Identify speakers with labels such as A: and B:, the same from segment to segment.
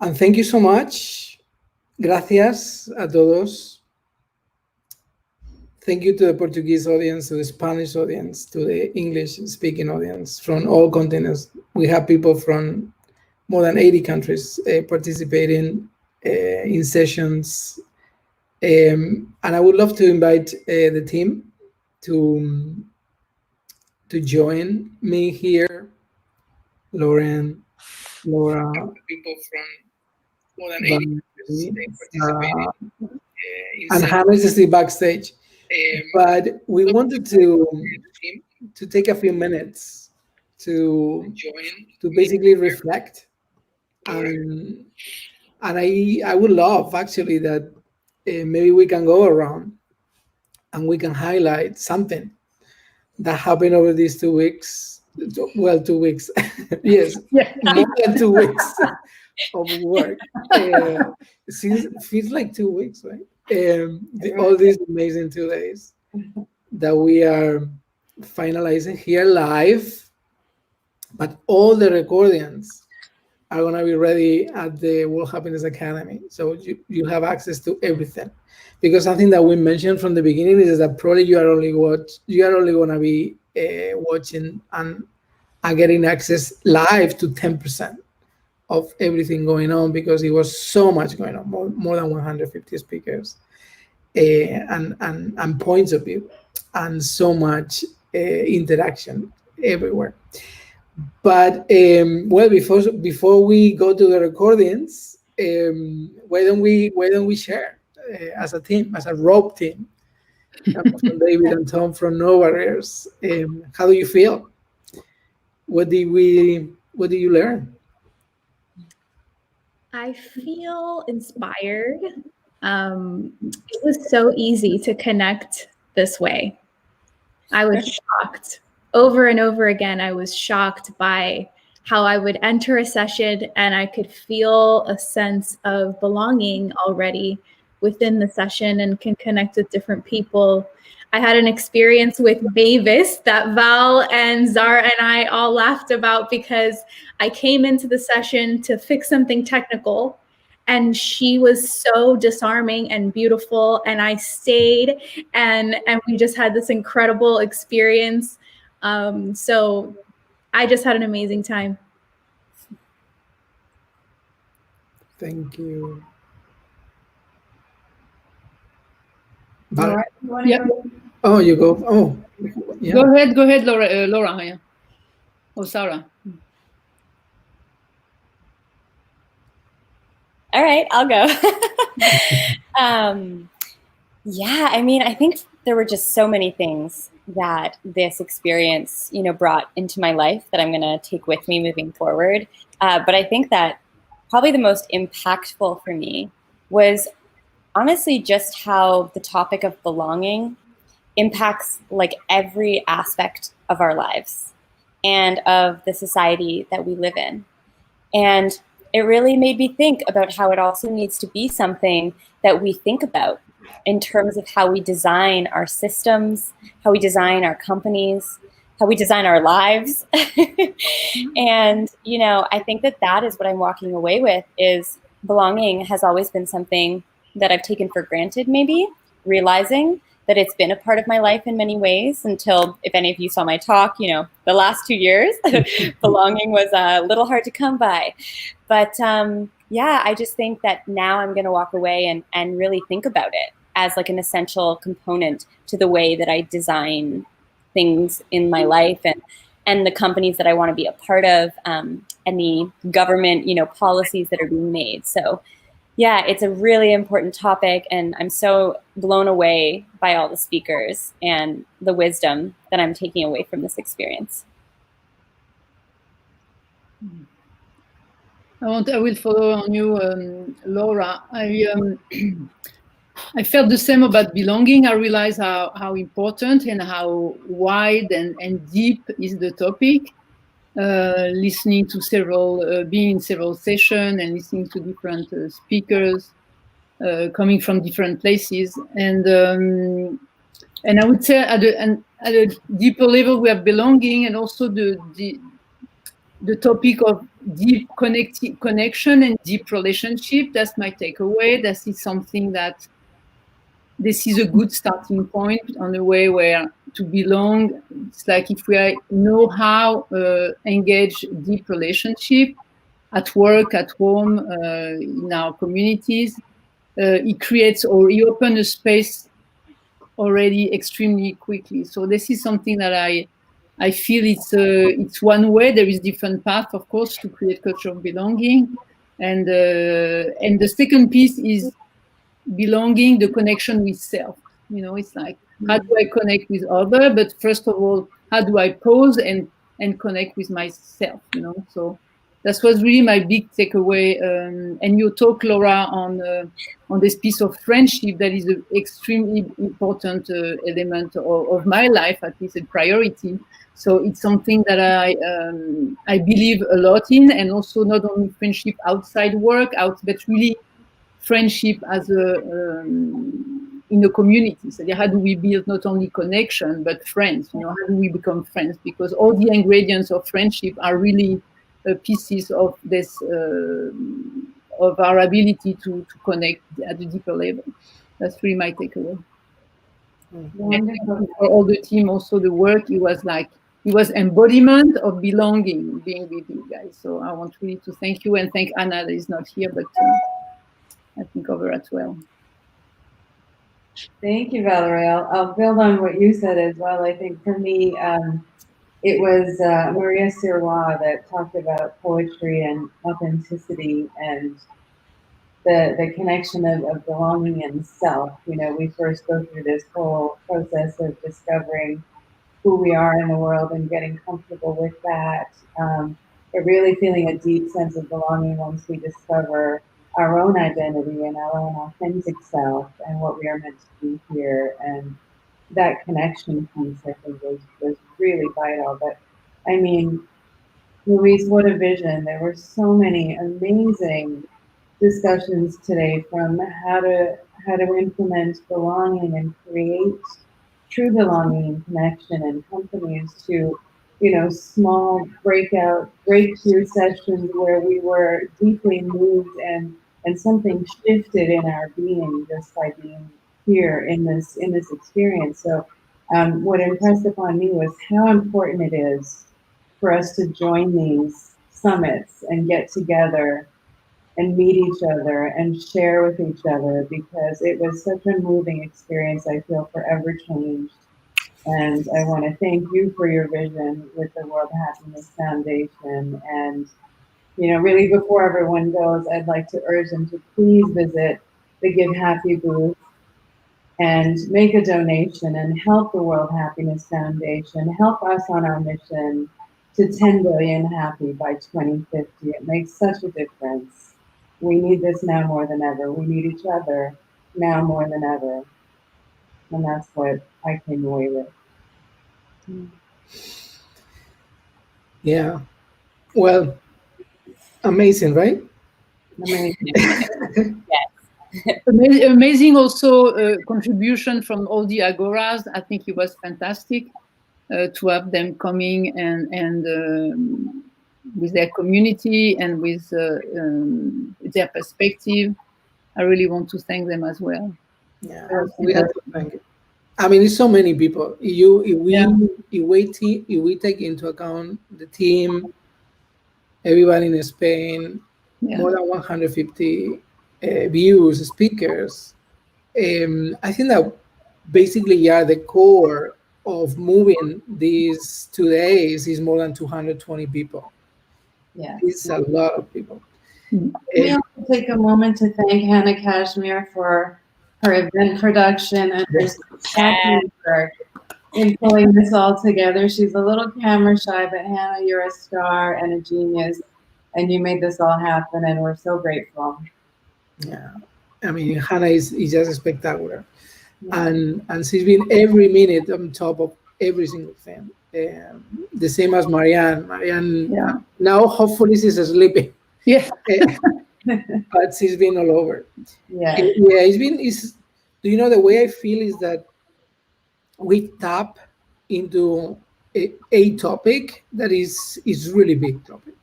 A: And thank you so much. Gracias a todos. Thank you to the Portuguese audience, to the Spanish audience, to the English-speaking audience from all continents. We have people from more than 80 countries participating in sessions. And I would love to invite the team to join me here. Lauren, Laura, people from more than 80 countries participating. And Hannah is still backstage. But we wanted to take a few minutes to basically reflect, and I would love actually that maybe we can go around and we can highlight something that happened over these 2 weeks. Well, 2 weeks, yes, more than 2 weeks of work. Feels like 2 weeks, right? All these amazing 2 days that we are finalizing here live, but all the recordings are going to be ready at the World Happiness Academy. So you have access to everything. Because something that we mentioned from the beginning is that probably you are only going to be watching and getting access live to 10% of everything going on, because it was so much going on, more than 150 speakers and points of view, and so much interaction everywhere. But well, before we go to the recordings, why don't we share as a team, as a rope team, from David and Tom from No Barriers? How do you feel? What did you learn?
B: I feel inspired. It was so easy to connect this way. I was shocked. Over and over again, I was shocked by how I would enter a session and I could feel a sense of belonging already within the session and can connect with different people. I had an experience with Mavis that Val and Zara and I all laughed about, because I came into the session to fix something technical and she was so disarming and beautiful, and I stayed and we just had this incredible experience. So I just had an amazing time.
A: Thank you.
C: Laura, yeah.
A: Oh, you go. Oh, yeah.
C: Go ahead, Laura. Yeah. Oh, Sarah.
D: All right, I'll go. Yeah, I mean, I think there were just so many things that this experience, brought into my life that I'm going to take with me moving forward. But I think that probably the most impactful for me was honestly just how the topic of belonging impacts like every aspect of our lives and of the society that we live in. And it really made me think about how it also needs to be something that we think about in terms of how we design our systems, how we design our companies, how we design our lives. And, I think that is what I'm walking away with, is belonging has always been something that I've taken for granted, maybe, realizing that it's been a part of my life in many ways until, if any of you saw my talk, the last 2 years, belonging was a little hard to come by. But yeah, I just think that now I'm going to walk away and really think about it as like an essential component to the way that I design things in my life and the companies that I want to be a part of, and the government, policies that are being made. So yeah, it's a really important topic, and I'm so blown away by all the speakers and the wisdom that I'm taking away from this experience.
C: I will follow on you, Laura. I felt the same about belonging. I realized how important and how wide and deep is the topic. Listening to being in several sessions and listening to different speakers coming from different places, and I would say at a deeper level we have belonging, and also the the topic of deep connection and deep relationship. That's my takeaway. That is something that this is a good starting point on the way where to belong. It's like if we know how engage deep relationship at work, at home, in our communities, it creates or it opens a space already extremely quickly. So this is something that I feel it's one way. There is different paths, of course, to create culture of belonging, and the second piece is belonging, the connection with self. It's like, how do I connect with other? But first of all, how do I pause and connect with myself? So that was really my big takeaway. And you talk, Laura, on this piece of friendship that is an extremely important element of my life, at least a priority. So it's something that I believe a lot in, and also not only friendship outside work, but really friendship as in a community. So how do we build not only connection but friends? How do we become friends? Because all the ingredients of friendship are really pieces of this of our ability to connect at a deeper level. That's really my takeaway. And for all the team, also the work, it was embodiment of belonging, being with you guys. So I want really to thank you, and thank Anna that is not here, but I think over as well.
E: Thank you, Valerie. I'll build on what you said as well. I think for me, it was Maria Sirois that talked about poetry and authenticity and the connection of belonging and self. We first go through this whole process of discovering who we are in the world and getting comfortable with that, but really feeling a deep sense of belonging once we discover our own identity and our own authentic self and what we are meant to be here. And that connection piece, I think, was really vital. But I mean, Louise, what a vision. There were so many amazing discussions today, from how to implement belonging and create true belonging and connection in companies, to small breakthrough sessions where we were deeply moved and something shifted in our being just by being here in this experience. So what impressed upon me was how important it is for us to join these summits and get together and meet each other and share with each other, because it was such a moving experience. I feel forever changed. And I want to thank you for your vision with the World Happiness Foundation. And, really before everyone goes, I'd like to urge them to please visit the Give Happy booth and make a donation and help the World Happiness Foundation, help us on our mission to 10 billion happy by 2050. It makes such a difference. We need this now more than ever. We need each other now more than ever. And that's what I came away with.
A: Yeah. Well, amazing, right?
E: Amazing.
D: Yes.
C: Amazing also contribution from all the agoras. I think it was fantastic to have them coming and with their community and with their perspective. I really want to thank them as well.
A: Yeah, we have to thank it. I mean, it's so many people. If we take into account the team, everybody in Spain, more than 150 views, speakers. I think that basically, the core of moving these 2 days is more than 220 people.
E: Yeah,
A: it's a lot of people.
E: We also take a moment to thank Hannah Kashmir for her event production and her spectacular work in pulling this all together. She's a little camera shy, but Hannah, you're a star and a genius, and you made this all happen, and we're so grateful.
A: Yeah, I mean, Hannah is just spectacular, and she's been every minute on top of every single thing. The same as Marianne. Marianne, now hopefully she's sleeping.
C: Yeah.
A: But she's been all over.
E: Yeah.
A: Do you know, the way I feel is that we tap into a topic that is really big topic.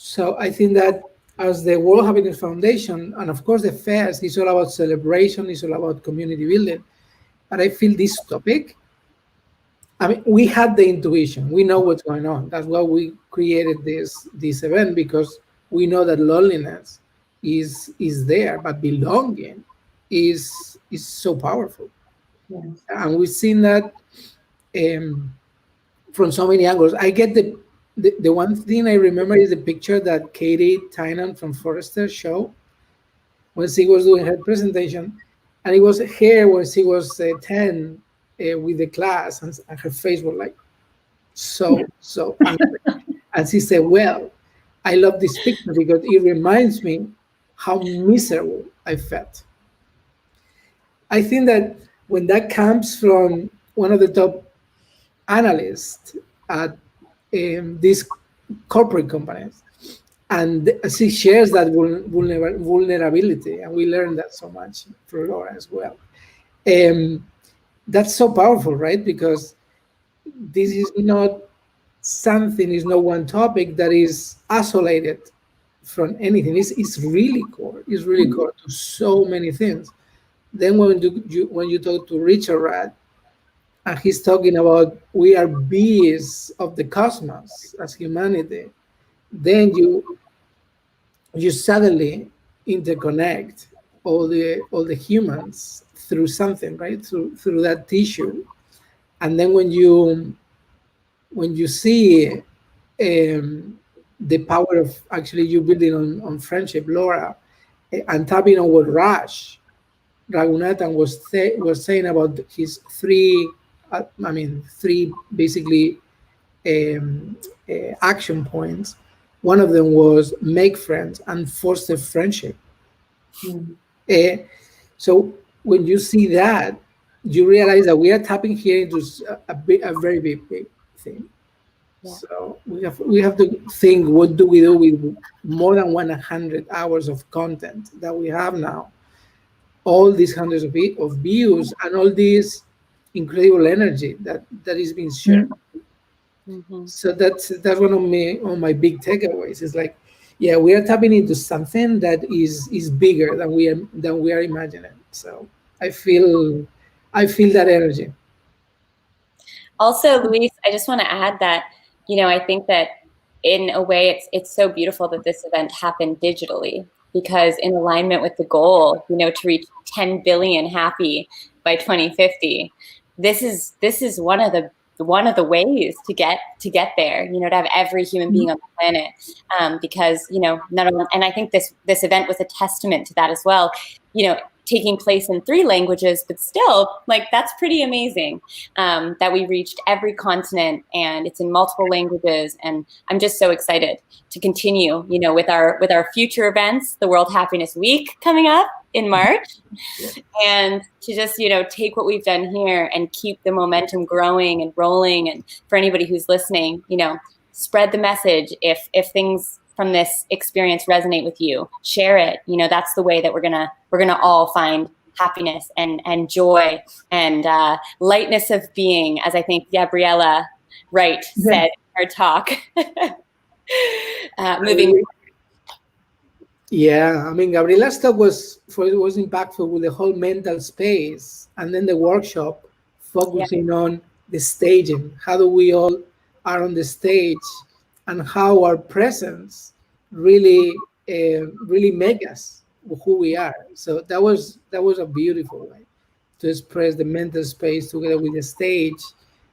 A: So I think that as the World Happiness Foundation, and of course the fest is all about celebration, it's all about community building. But I feel this topic, I mean, we had the intuition, we know what's going on. That's why we created this event, because we know that loneliness is there, but belonging is so powerful.
E: Yes.
A: And we've seen that from so many angles. I get the one thing I remember is the picture that Katie Tynan from Forrester showed when she was doing her presentation, and it was her when she was 10 with the class, and her face was like so angry. And she said, "Well, I love this picture because it reminds me how miserable I felt." I think that when that comes from one of the top analysts at these corporate companies, and she shares that vulnerability, and we learned that so much from Laura as well. That's so powerful, right? Because this is not something, is not one topic that is isolated from anything. It's really core. It's really core to so many things. Then when you talk to Richard Rad, and he's talking about we are bees of the cosmos as humanity, then you suddenly interconnect all the humans through something, right? Through that tissue. And then when you see the power of actually you building on friendship, Laura, and tapping on what Raghunathan was saying about his three basically action points. One of them was make friends and foster friendship. So when you see that, you realize that we are tapping here into a very big thing. Yeah. So we have to think, what do we do with more than 100 hours of content that we have now? All these hundreds of views and all this incredible energy that is being shared. Mm-hmm. So that's one of my big takeaways. Is like, yeah, we are tapping into something that is bigger than we are imagining. So I feel that energy.
D: Also, Luis, I just want to add that, I think that in a way it's so beautiful that this event happened digitally, because in alignment with the goal, to reach 10 billion happy by 2050, this is one of the ways to get there, to have every human being on the planet, because, not only, and I think this event was a testament to that as well, taking place in 3 languages, but still, that's pretty amazing, that we reached every continent and it's in multiple languages. And I'm just so excited to continue, with our future events, the World Happiness Week coming up in March, and to just, take what we've done here and keep the momentum growing and rolling. And for anybody who's listening, spread the message. If things from this experience resonate with you, share it. That's the way that we're gonna all find happiness and joy and lightness of being, as I think Gabriela Wright said in her talk. Moving.
A: Yeah, I mean, Gabriela's talk was impactful with the whole mental space, and then the workshop focusing on the staging. How do we all are on the stage, and how our presence really make us who we are. So that was a beautiful way to express the mental space together with the stage.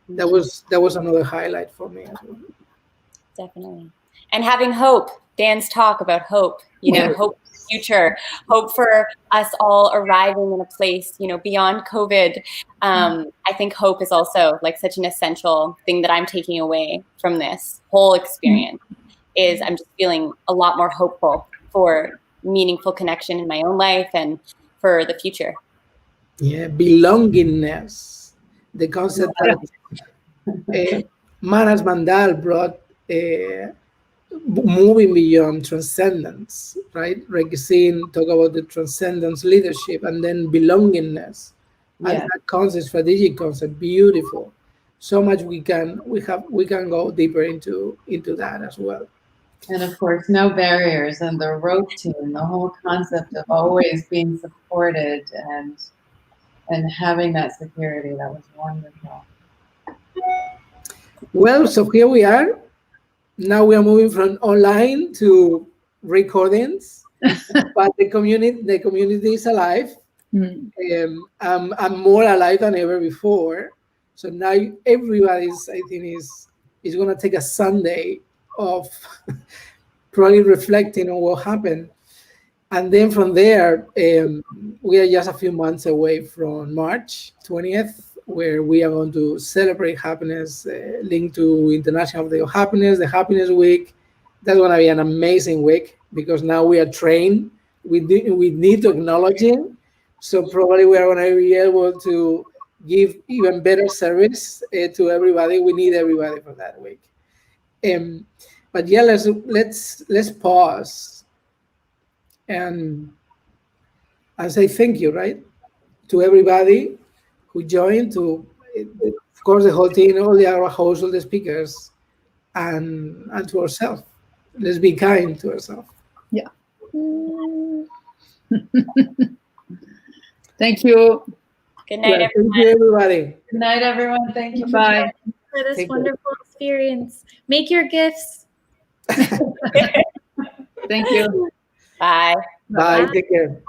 A: That was another highlight for me as well.
D: Definitely. And having hope. Dan's talk about hope, hope for the future, hope for us all arriving in a place, beyond COVID. I think hope is also such an essential thing that I'm taking away from this whole experience. Is I'm just feeling a lot more hopeful for meaningful connection in my own life and for the future.
A: Yeah, belongingness, the concept that Manas Mandal brought, moving beyond transcendence, right? Regine talk about the transcendence leadership, and then belongingness. And that concept, strategic concept, beautiful. So much we can go deeper into that as well.
E: And of course, no barriers, and the rope team, the whole concept of always being supported and having that security, that was wonderful.
A: Well, so here we are. Now we are moving from online to recordings, but the community is alive. I'm more alive than ever before. So now everybody's, I think, is going to take a Sunday of probably reflecting on what happened. And then from there, we are just a few months away from March 20th, where we are going to celebrate happiness, linked to International Day of Happiness, the Happiness Week. That's going to be an amazing week because now we are trained. We need to acknowledge it. So probably we are going to be able to give even better service to everybody. We need everybody for that week. But yeah, let's pause and say thank you, right, to everybody who joined, to, of course, the whole team, all the other hosts, all the speakers, and to ourselves. Let's be kind to ourselves.
C: Yeah. Thank you.
D: Good night, everyone.
A: Thank you, everybody.
E: Good night, everyone. Thank you.
C: Bye.
B: For this wonderful experience. Make your gifts.
C: Thank you.
D: Bye.
A: Bye. Take care.